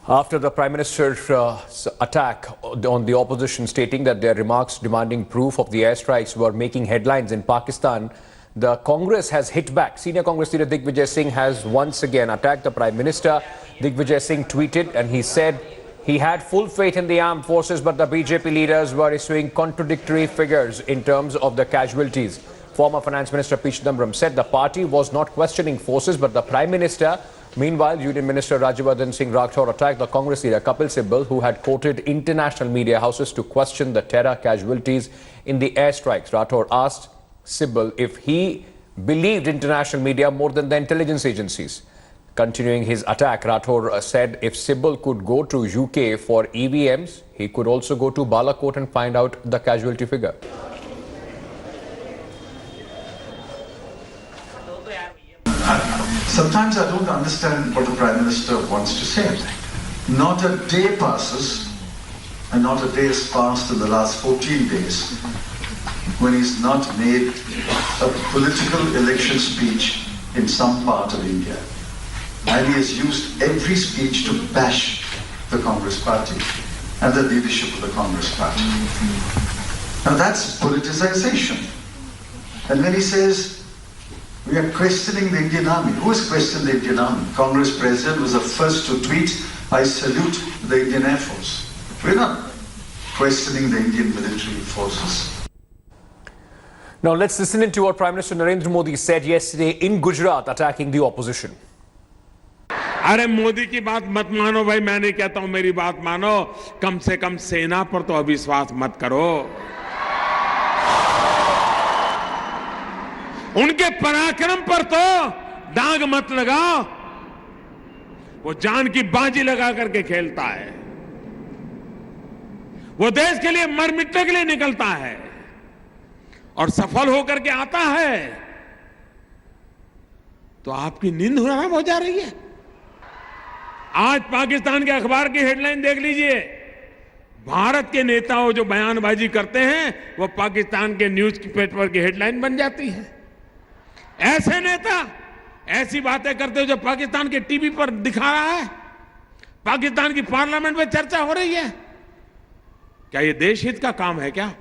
After the Prime Minister's attack on the opposition, stating that their remarks demanding proof of the airstrikes were making headlines in Pakistan, the Congress has hit back. Senior Congress leader DIGVIJAYA Singh has once again attacked the Prime Minister. DIGVIJAYA Singh tweeted and he said he had full faith in the armed forces, but the BJP leaders were issuing contradictory figures in terms of the casualties. Former Finance Minister P. Chidambaram said the party was not questioning forces, but the Prime Minister. Meanwhile, Union Minister Rajyavardhan Singh Rathore attacked the Congress leader Kapil Sibal, who had quoted international media houses to question the terror casualties in the airstrikes. Rathore asked Sibal if he believed international media more than the intelligence agencies. Continuing his attack, Rathore said if Sibal could go to UK for EVMs, he could also go to Balakot and find out the casualty figure. Sometimes I don't understand what the Prime Minister wants to say. Not a day passes, and not a day has passed in the last 14 days, when he's not made a political election speech in some part of India. And he has used every speech to bash the Congress party and the leadership of the Congress party. Now that's politicization. And when he says, we are questioning the Indian Army. Who has questioned the Indian Army? Congress President was the first to tweet, I salute the Indian Air Force. We're not questioning the Indian military forces. Now let's listen to what Prime Minister Narendra Modi said yesterday in Gujarat attacking the opposition. अरे मोदी की बात मत मानो भाई, मैं नहीं कहता हूं मेरी बात मानो, कम से कम सेना पर तो अविश्वास मत करो। उनके पराक्रम पर तो दाग मत लगाओ। वो जान की बाजी लगा करके खेलता है, वो देश के लिए मर मिटने के लिए निकलता है और सफल होकर के आता है तो आपकी नींद हराम हो जा रही है। आज पाकिस्तान के अखबार की हेडलाइन देख लीजिए, भारत के नेताओं जो बयानबाजी करते हैं वो पाकिस्तान के न्यूज पेपर की हेडलाइन बन जाती है। ऐसे नेता ऐसी बातें करते हो जो पाकिस्तान के टीवी पर दिखा रहा है, पाकिस्तान की पार्लियामेंट में चर्चा हो रही है। क्या ये देश हित का काम है क्या?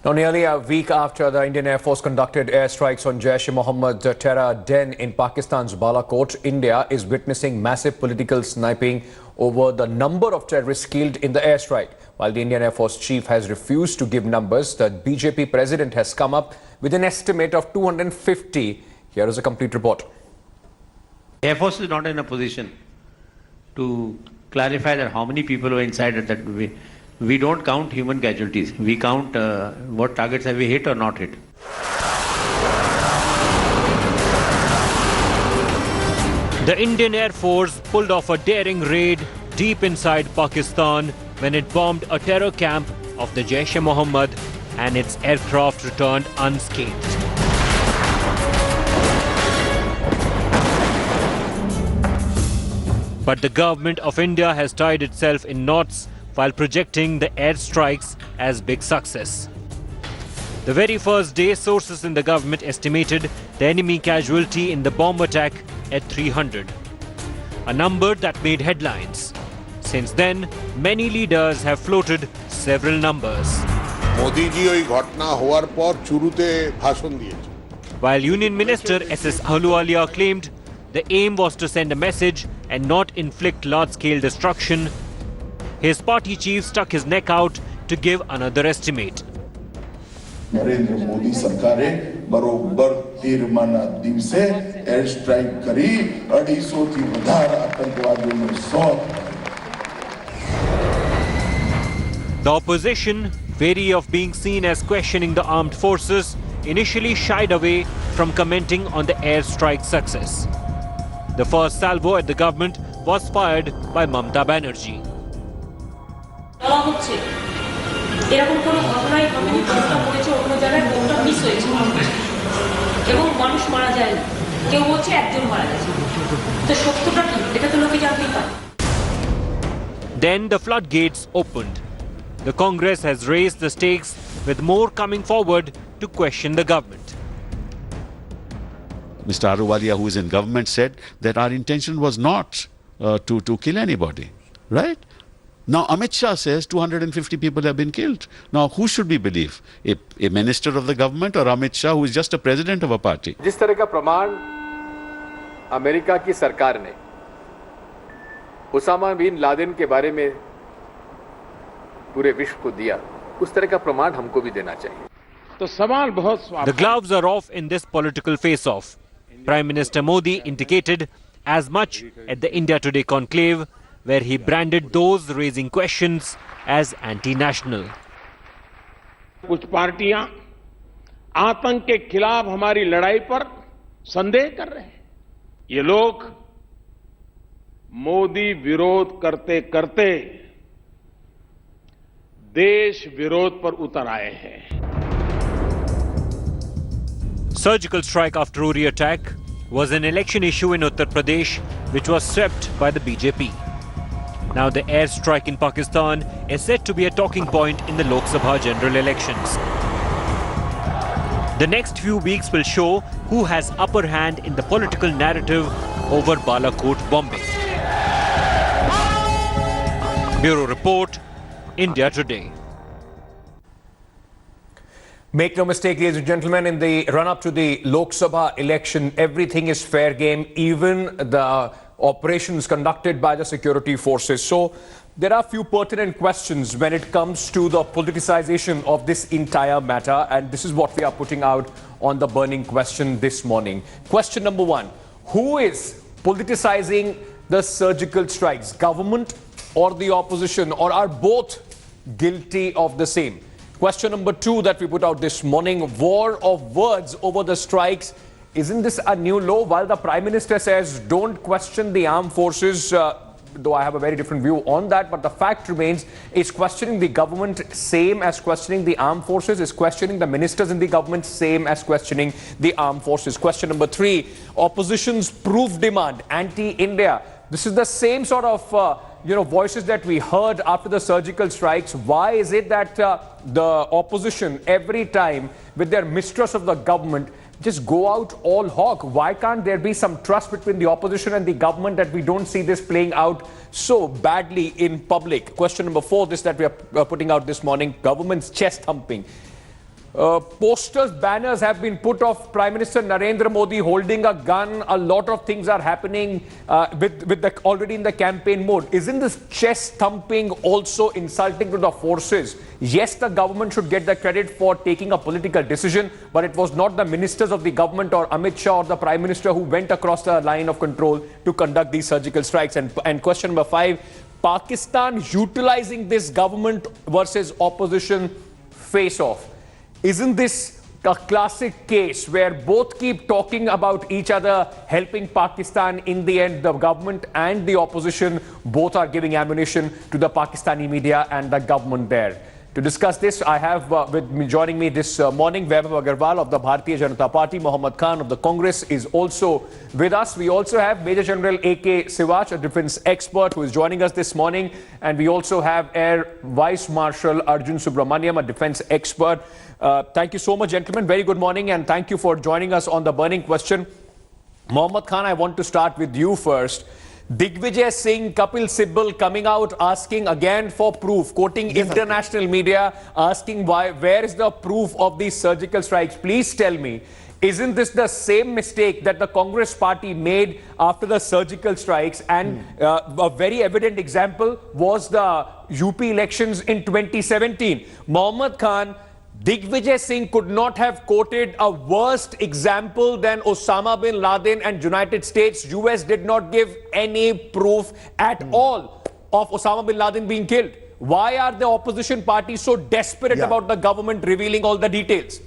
Now, nearly a week after the Indian Air Force conducted airstrikes on Jaish-e-Mohammed terror den in Pakistan's Balakot, India is witnessing massive political sniping over the number of terrorists killed in the airstrike. While the Indian Air Force chief has refused to give numbers, the BJP president has come up with an estimate of 250. Here is a complete report. Air Force is not in a position to clarify that how many people were inside at that way. We don't count human casualties. We count what targets have we hit or not hit. The Indian Air Force pulled off a daring raid deep inside Pakistan when it bombed a terror camp of the Jaish-e-Mohammed, and its aircraft returned unscathed. But the government of India has tied itself in knots while projecting the airstrikes as big success. The very first day, sources in the government estimated the enemy casualty in the bomb attack at 300, a number that made headlines. Since then, many leaders have floated several numbers. Modi ji ওই ঘটনা হওয়ার পর শুরুতে ভাষণ দিয়েছে। While Union Minister S.S. Ahluwalia claimed the aim was to send a message and not inflict large-scale destruction, his party chief stuck his neck out to give another estimate. Narendra Modi सरकारे बरोबर 13 દિવસે એર સ્ટ્રાઇક કરી 250 થી વધારે આતંકવાદીઓને શોધ. The opposition, wary of being seen as questioning the armed forces, initially shied away from commenting on the airstrike success. The first salvo at the government was fired by Mamata Banerjee. এরকম কোনো ঘটনাই ঘটেনি, চেষ্টা করেছে অন্য জায়গায় বোমটা miss হয়েছে এবং মানুষ মারা যায় না, কেউ বলছে একজন মারা গেছে, তো সত্যটা কি এটা তো লোকে জানতেই পারে। Then the floodgates opened. The Congress has raised the stakes, with more coming forward to question the government. Mr. Ahluwalia, who is in government, said that our intention was not to kill anybody, right? Now Amit Shah says 250 people have been killed. Now who should we believe? A minister of the government or Amit Shah, who is just a president of a party? जिस तरह का प्रमाण America की सरकार ने Usama bin Laden के बारे में पूरे विश्व को दिया, उस तरह का प्रमाण हमको भी देना चाहिए. तो सवाल बहुत The gloves are off in this political face-off. Prime Minister Modi indicated as much at the India Today conclave, where he branded those raising questions as anti-national. कुछ पार्टियां आतंक के खिलाफ हमारी लड़ाई पर संदेह कर रहे हैं. ये लोग मोदी विरोध करते करते देश विरोध पर उतर आए हैं. Surgical strike after Uri attack was an election issue in Uttar Pradesh which was swept by the BJP. Now the airstrike in Pakistan is said to be a talking point in the Lok Sabha general elections. The next few weeks will show who has upper hand in the political narrative over Balakot bombing. Bureau Report, India Today. Make no mistake, ladies and gentlemen, in the run-up to the Lok Sabha election, everything is fair game, even the operations conducted by the security forces. So there are a few pertinent questions when it comes to the politicization of this entire matter, and this is what we are putting out on the burning question this morning. Question number one: who is politicizing the surgical strikes, government or the opposition, or are both guilty of the same? Question number two that we put out this morning: war of words over the strikes. Isn't this a new law? While the Prime Minister says don't question the armed forces, though I have a very different view on that, but the fact remains, is questioning the government same as questioning the armed forces? Is questioning the ministers in the government same as questioning the armed forces? Question number three: opposition's proof demand, anti-India. This is the same sort of voices that we heard after the surgical strikes. Why is it that the opposition every time, with their mistrust of the government, just go out all hawk? Why can't there be some trust between the opposition and the government that we don't see this playing out so badly in public? Question number four, this that we are putting out this morning: government's chest thumping. Posters, banners have been put of Prime Minister Narendra Modi holding a gun. A lot of things are happening already in the campaign mode. Isn't this chest thumping also insulting to the forces? Yes, the government should get the credit for taking a political decision, but it was not the ministers of the government or Amit Shah or the Prime Minister who went across the line of control to conduct these surgical strikes. And question number five: Pakistan utilizing this government versus opposition face-off. Isn't this a classic case where both keep talking about each other, helping Pakistan? In the end, the government and the opposition both are giving ammunition to the Pakistani media and the government there. To discuss this, I have with me, joining me this morning, Vaibhav Agarwal of the Bharatiya Janata Party. Muhammad Khan of the Congress is also with us. We also have Major General A.K. Siwach, a defense expert, who is joining us this morning. And we also have Air Vice Marshal Arjun Subramaniam, a defense expert. Thank you so much, gentlemen. Very good morning, and thank you for joining us on the burning question. Muhammad Khan, I want to start with you first. DIGVIJAYA Singh, Kapil Sibal coming out asking again for proof, quoting international media, asking where is the proof of these surgical strikes? Please tell me, isn't this the same mistake that the Congress party made after the surgical strikes? And a very evident example was the UP elections in 2017. Muhammad Khan, DIGVIJAYA Singh could not have quoted a worse example than Osama bin Laden and United States. US did not give any proof at all of Osama bin Laden being killed. Why are the opposition parties so desperate about the government revealing all the details?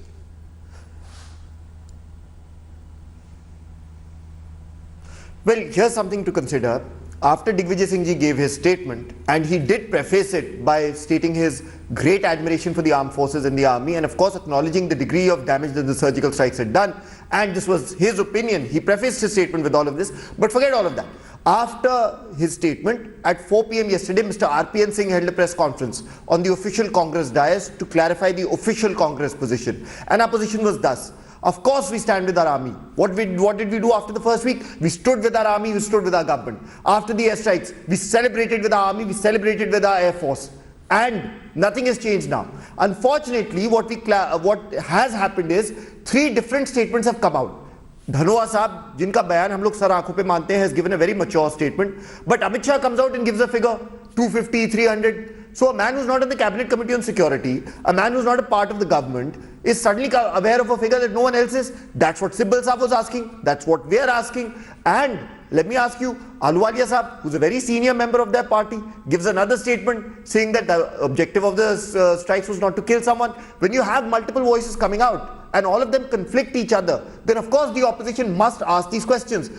Well, here's something to consider. After DIGVIJAYA Singh ji gave his statement, and he did preface it by stating his great admiration for the armed forces and the army, and of course acknowledging the degree of damage that the surgical strikes had done, and this was his opinion. He prefaced his statement with all of this, but forget all of that. After his statement, at 4 p.m. yesterday, Mr. RPN Singh held a press conference on the official Congress dais to clarify the official Congress position. And our position was thus: Of course we stand with our army. What did we do after the first week? We stood with our army, we stood with our government. After the airstrikes, we celebrated with our army, we celebrated with our air force. And nothing has changed now. Unfortunately, what has happened is 3 different statements have come out. Dhanua Saab, jinka bayan hum log sar aankhon pe mante hain, has given a very mature statement. But Amit Shah comes out and gives a figure, 250, 300. So a man who's not in the Cabinet Committee on Security, a man who's not a part of the government, is suddenly aware of a figure that no one else is. That's what Sibbal Saab was asking. That's what we are asking. And let me ask you, Ahluwalia Saab, who's a very senior member of their party, gives another statement saying that the objective of the strikes was not to kill someone. When you have multiple voices coming out and all of them conflict each other, then of course the opposition must ask these questions.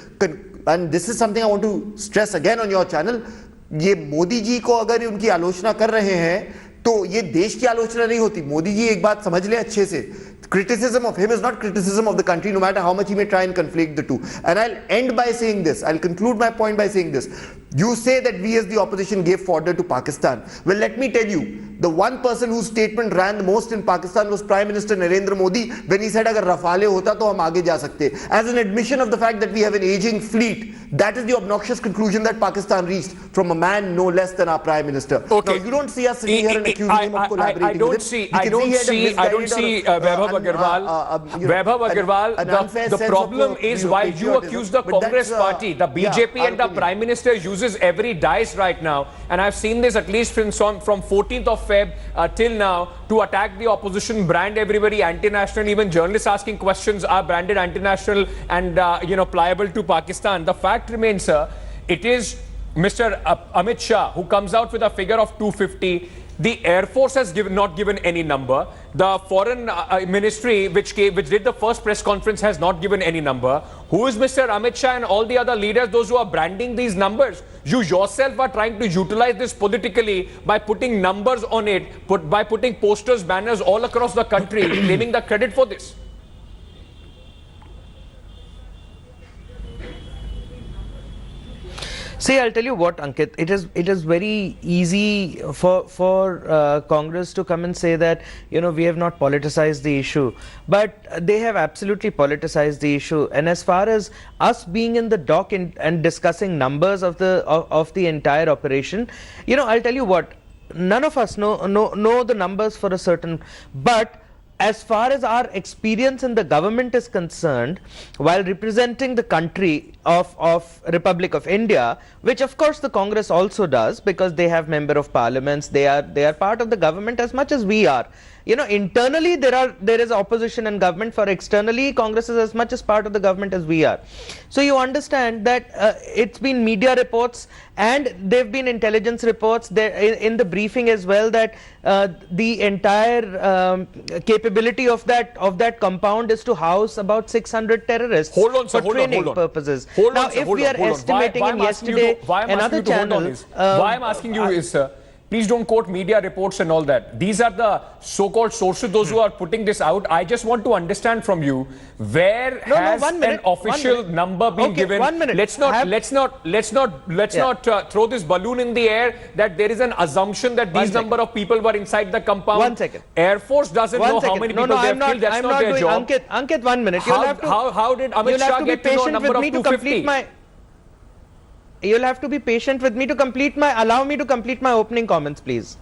And this is something I want to stress again on your channel. ये मोदी जी को अगर उनकी आलोचना कर रहे हैं तो ये देश की आलोचना नहीं होती. मोदी जी एक बात समझ ले अच्छे से, criticism of him is not criticism of the country, no matter how much he may try and conflict the two. And I'll end by saying this, I'll conclude my point by saying this. You say that we as the opposition gave fodder to Pakistan. Well, let me tell you, the one person whose statement ran the most in Pakistan was Prime Minister Narendra Modi when he said agar Rafale hota to hum aage ja sakte. As an admission of the fact that we have an aging fleet, that is the obnoxious conclusion that Pakistan reached from a man no less than our Prime Minister. Okay. Now, you don't see us sitting here and accusing him of collaborating I don't with see, him. I don't see Vaibhav Agarwal. The problem is while you accuse the Congress party, the BJP and the Prime Minister uses every dice right now, and I've seen this at least from 14th of Feb till now, to attack the opposition, brand everybody anti-national. Even journalists asking questions are branded anti-national and pliable to Pakistan. The fact remains, sir, it is Mr. Amit Shah who comes out with a figure of 250. The Air Force has not given any number. The Foreign Ministry, which did the first press conference, has not given any number. Who is Mr. Amit Shah and all the other leaders, those who are branding these numbers? You yourself are trying to utilize this politically by putting numbers on it, by putting posters, banners all across the country, claiming the credit for this. See, I'll tell you what, Ankit, it is very easy for Congress to come and say that, we have not politicized the issue, but they have absolutely politicized the issue. And as far as us being in the dock and discussing numbers of the entire operation, I'll tell you what, none of us know the numbers for a certain, but as far as our experience in the government is concerned, while representing the country of Republic of India, which of course the Congress also does because they have member of parliaments, they are part of the government as much as we are. Internally there is opposition and government. For externally, Congress is as much as part of the government as we are. So you understand that it's been media reports and they've been intelligence reports there in the briefing as well, that the entire capability of that compound is to house about 600 terrorists for training purposes. Now, if we are estimating in yesterday another channel, why I'm asking you is, please don't quote media reports and all that. These are the so-called sources, those who are putting this out. I just want to understand from you, where has an official number been given? 1 minute. Let's not throw this balloon in the air that there is an assumption that these number of people were inside the compound. 1 second. Air Force doesn't know how many people they have killed. That's not their job. Ankit, 1 minute. How did Amit Shah get to know a number of 250? You'll have to be patient with me to allow me to complete my opening comments, please.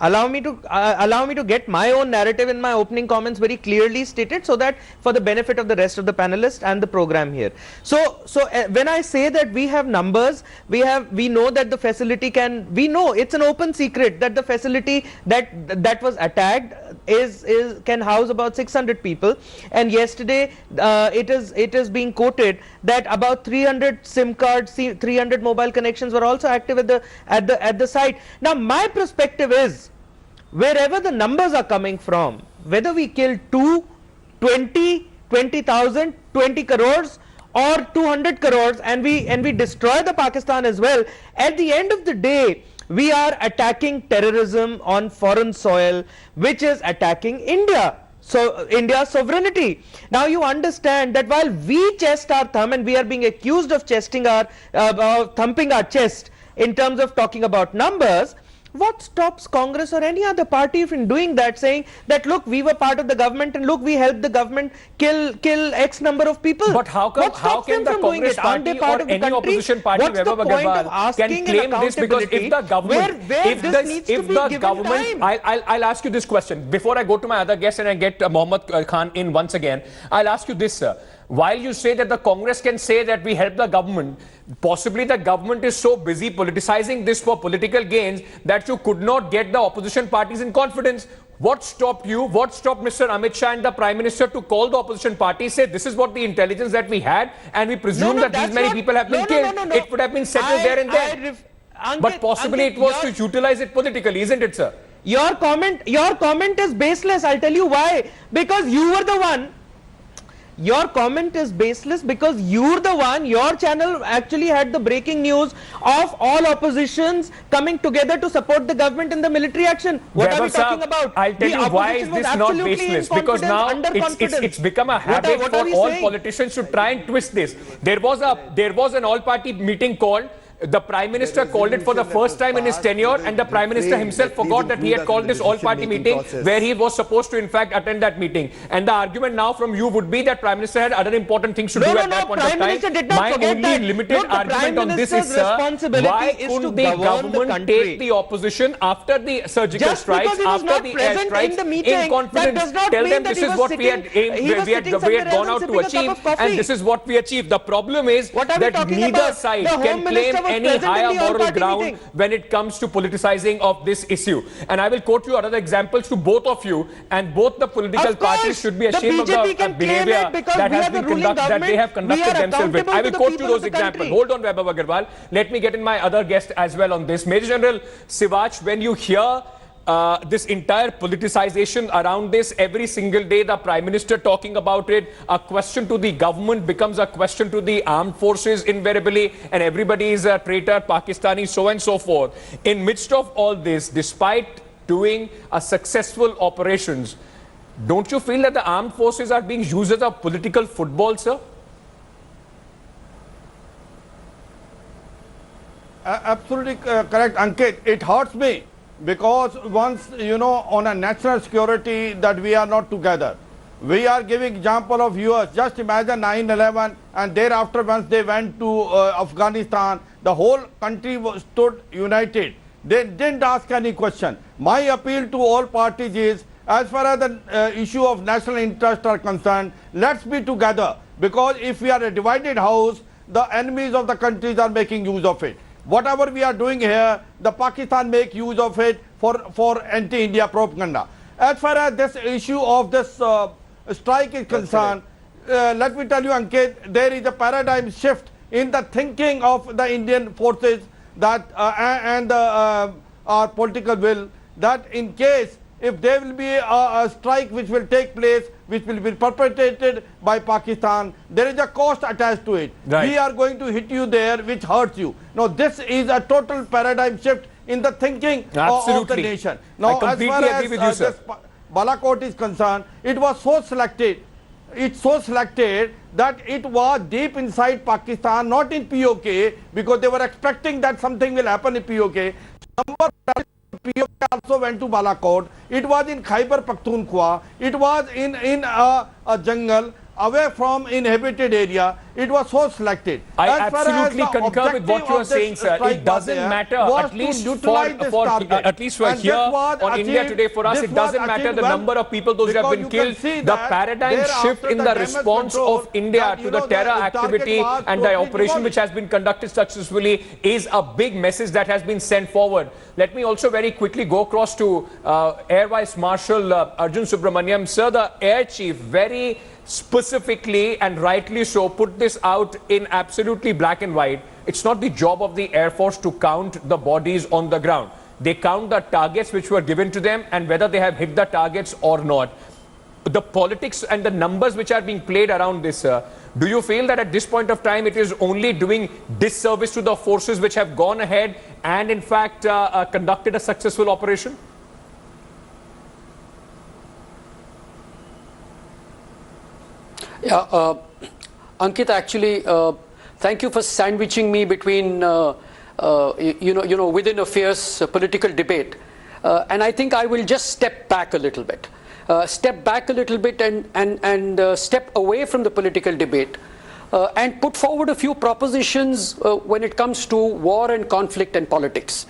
Allow me to get my own narrative in my opening comments very clearly stated, so that for the benefit of the rest of the panelists and the program here. So when I say that we have numbers, we know that the facility we know it's an open secret that the facility that was attacked can house about 600 people. And yesterday it is being quoted that about 300 SIM cards, 300 mobile connections were also active at the site. Now my perspective is, wherever the numbers are coming from, whether we kill 2, 20, 20,000, 20 crores or 200 crores and we destroy the Pakistan as well, at the end of the day, we are attacking terrorism on foreign soil, which is attacking India. So India's sovereignty. Now you understand that while we chest our thumb and we are being accused of thumping our chest in terms of talking about numbers, What stops Congress or any other party from doing that, saying that look, we were part of the government and look, we helped the government kill X number of people? But how can the Congress party or any opposition party, Vaibhav Agarwal, can claim this? Because if the government, I'll ask you this question before I go to my other guest and I get Mohammad Khan in once again. I'll ask you this, sir. While you say that the Congress can say that we help the government, possibly the government is so busy politicizing this for political gains that you could not get the opposition parties in confidence. What stopped you? What stopped Mr. Amit Shah and the Prime Minister to call the opposition party, say this is what the intelligence that we had and we presume that these many people have been killed? It would have been settled there and then. But possibly it was to utilize it politically, isn't it, sir? Your comment is baseless. I'll tell you why. Because you were the one. Your comment is baseless because you're the one, your channel actually had the breaking news of all oppositions coming together to support the government in the military action. What are we talking about? I'll tell you why is this not baseless. Because now it's become a habit for all politicians to try and twist this. There was an all-party meeting called. The Prime Minister called it for the first time in his tenure, and the Prime Minister himself forgot that he had called this all-party meeting where he was supposed to in fact attend that meeting. And the argument now from you would be that Prime Minister had other important things to do at that point of time. My only limited argument on this is, sir, why couldn't the government take the opposition after the surgical strikes, after the airstrikes, in confidence, tell them this is what we had aimed, we had gone out to achieve, and this is what we achieved. The problem is that neither side can claim any higher moral ground when it comes to politicizing of this issue. And I will quote you other examples to both of you, and both the political parties should be ashamed of the behavior that has been conducted, that they have conducted themselves with. I will quote you those examples. Hold on, Vaibhav Agarwal. Let me get in my other guest as well on this. Major General Sivach, when you hear this entire politicization around this, every single day the Prime Minister talking about it, a question to the government becomes a question to the armed forces invariably, and everybody is a traitor, Pakistani, so and so forth. In midst of all this, despite doing a successful operations, don't you feel that the armed forces are being used as a political football, sir? Absolutely correct, Ankit. It hurts me. Because once, on a national security that we are not together. We are giving example of US. Just imagine 9/11 and thereafter once they went to Afghanistan, the whole country stood united. They didn't ask any question. My appeal to all parties is, as far as the issue of national interest are concerned, let's be together. Because if we are a divided house, the enemies of the countries are making use of it. Whatever we are doing here, the Pakistan make use of it for anti-India propaganda. As far as this issue of this strike is concerned, let me tell you, Ankit, there is a paradigm shift in the thinking of the Indian forces that and our political will, that in case if there will be a strike which will take place, which will be perpetrated by Pakistan, there is a cost attached to it. Right. We are going to hit you there, which hurts you. Now, this is a total paradigm shift in the thinking of the nation. Now, as far as this Balakot is concerned, it was so selected. It's so selected that it was deep inside Pakistan, not in POK, because they were expecting that something will happen in POK. POK also went to Balakot. It was in Khyber Pakhtunkhwa. It was in a jungle away from inhabited area. It was so selected. I absolutely concur with what you are saying, sir. It doesn't matter, at least for here on India Today, for us, it doesn't matter the number of people those who have been killed. The paradigm shift in the response of India to the terror activity and the operation which has been conducted successfully is a big message that has been sent forward. Let me also very quickly go across to Air Vice Marshal Arjun Subramaniam. Sir, the Air Chief very specifically and rightly so put this out in absolutely black and white. It's not the job of the Air Force to count the bodies on the ground. They count the targets which were given to them and whether they have hit the targets or not. The politics and the numbers which are being played around this, do you feel that at this point of time it is only doing disservice to the forces which have gone ahead and in fact conducted a successful operation? Yeah, Ankit, actually, thank you for sandwiching me between within a fierce political debate. And I think I will just step back a little bit. And step away from the political debate and put forward a few propositions when it comes to war and conflict and politics.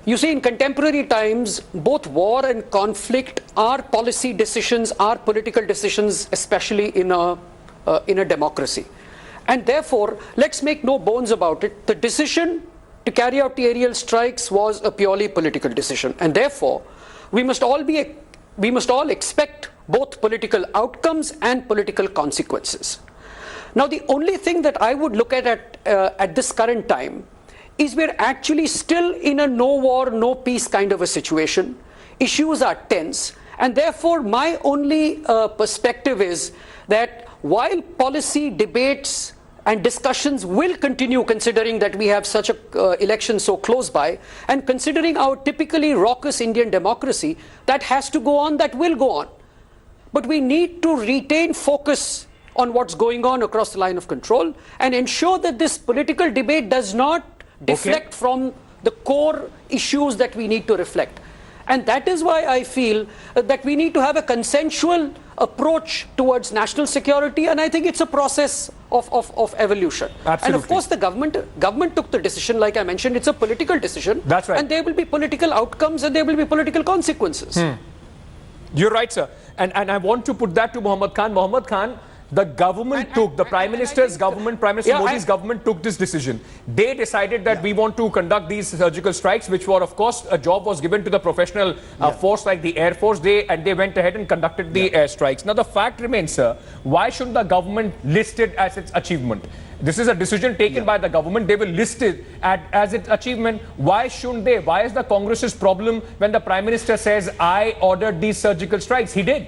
You see, in contemporary times, both war and conflict are policy decisions, are political decisions, especially in a democracy. And therefore, let's make no bones about it, the decision to carry out the aerial strikes was a purely political decision. And therefore, we must all expect both political outcomes and political consequences. Now, the only thing that I would look at this current time is we're actually still in a no war, no peace kind of a situation. Issues are tense, and therefore my only perspective is that while policy debates and discussions will continue, considering that we have such an election so close by, and considering our typically raucous Indian democracy, that has to go on, that will go on. But we need to retain focus on what's going on across the line of control and ensure that this political debate does not deflect from the core issues that we need to reflect. And that is why I feel that we need to have a consensual approach towards national security, and I think it's a process of evolution. Absolutely. And of course the government took the decision, like I mentioned, it's a political decision. That's right. And there will be political outcomes and there will be political consequences. You're right, sir. And I want to put that to Mohammad Khan. Mohammad Khan, the government the Prime Minister's government, Prime Minister Modi's government took this decision. They decided that we want to conduct these surgical strikes, which were, of course, a job was given to the professional force like the Air Force. They went ahead and conducted the airstrikes. Now, the fact remains, sir, why shouldn't the government list it as its achievement? This is a decision taken by the government. They will list it as its achievement. Why shouldn't they? Why is the Congress's problem when the Prime Minister says, I ordered these surgical strikes? He did.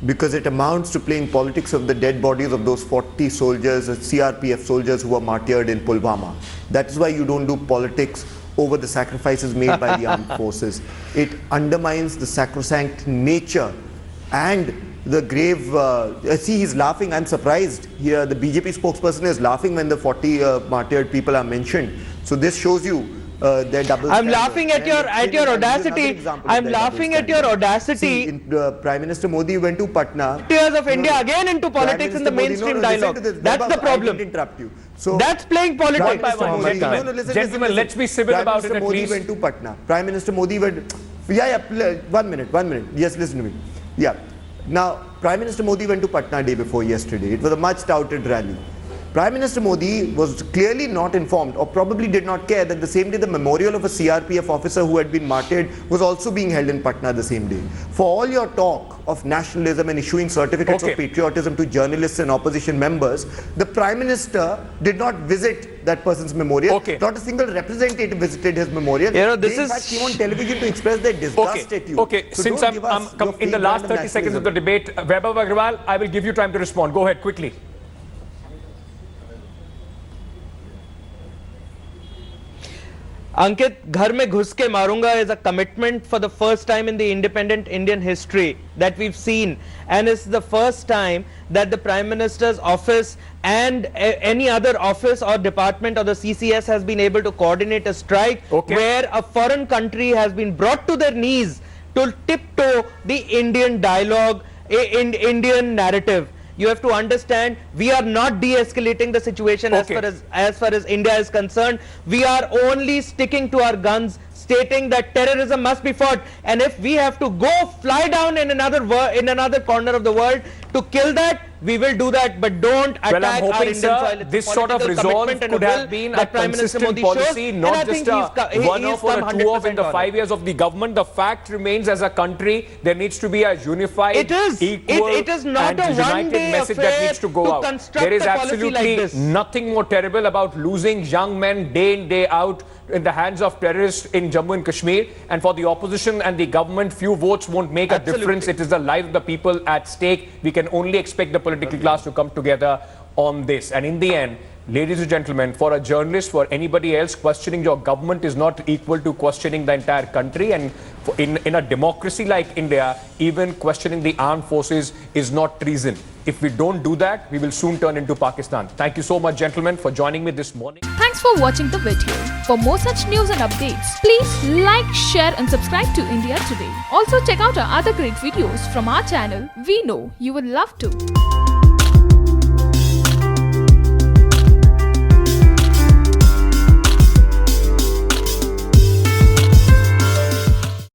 Because it amounts to playing politics of the dead bodies of those 40 soldiers, CRPF soldiers who were martyred in Pulwama. That is why you don't do politics over the sacrifices made by the armed forces. It undermines the sacrosanct nature and the grave... see, he's laughing. I'm surprised. Here, the BJP spokesperson is laughing when the 40 martyred people are mentioned. So this shows you their double I'm standard. laughing at your audacity. I'm laughing at your audacity. See, Prime Minister Modi went to Patna. Tears of India again into politics in the mainstream dialogue. That's the problem. Interrupt you. So that's playing politics. One by one, gentlemen, let's be civil about it at least. Prime Minister Modi went to Patna. Prime Minister Modi went... one minute. Yes, listen to me. Yeah. Now, Prime Minister Modi went to Patna day before yesterday. It was a much touted rally. Prime Minister Modi was clearly not informed, or probably did not care, that the same day the memorial of a CRPF officer who had been martyred was also being held in Patna the same day. For all your talk of nationalism and issuing certificates of patriotism to journalists and opposition members, the Prime Minister did not visit that person's memorial. Not a single representative visited his memorial. This in fact, came on television to express their disgust at you. So since I'm in the last 30 seconds of the debate, Vaibhav Agarwal, I will give you time to respond. Go ahead, quickly. Ankit, ghar mein ghus ke marunga is a commitment for the first time in the independent Indian history that we've seen, and it's the first time that the Prime Minister's office and any other office or department or the CCS has been able to coordinate a strike where a foreign country has been brought to their knees to tiptoe the Indian dialogue, Indian narrative. You have to understand, we are not de-escalating the situation as far as India is concerned. We are only sticking to our guns, stating that terrorism must be fought, and if we have to go fly down in another corner of the world to kill that, we will do that, but don't attack our Indian soil. This sort of resolve could have been a consistent policy, not just a one-off or a two-off in the 5 years of the government. The fact remains, as a country, there needs to be a unified, equal and united message that needs to go out. There is absolutely nothing more terrible about losing young men day in, day out in the hands of terrorists in Jammu and Kashmir, and for the opposition and the government, few votes won't make a difference. It is the life of the people at stake. We can only expect the political class to come together on this. And in the end, ladies and gentlemen, for a journalist, for anybody else, questioning your government is not equal to questioning the entire country. And in a democracy like India, even questioning the armed forces is not treason. If we don't do that, we will soon turn into Pakistan. Thank you so much, gentlemen, for joining me this morning. Thanks for watching the video. For more such news and updates, please like, share and subscribe to India Today. Also check out our other great videos from our channel. We know you would love to.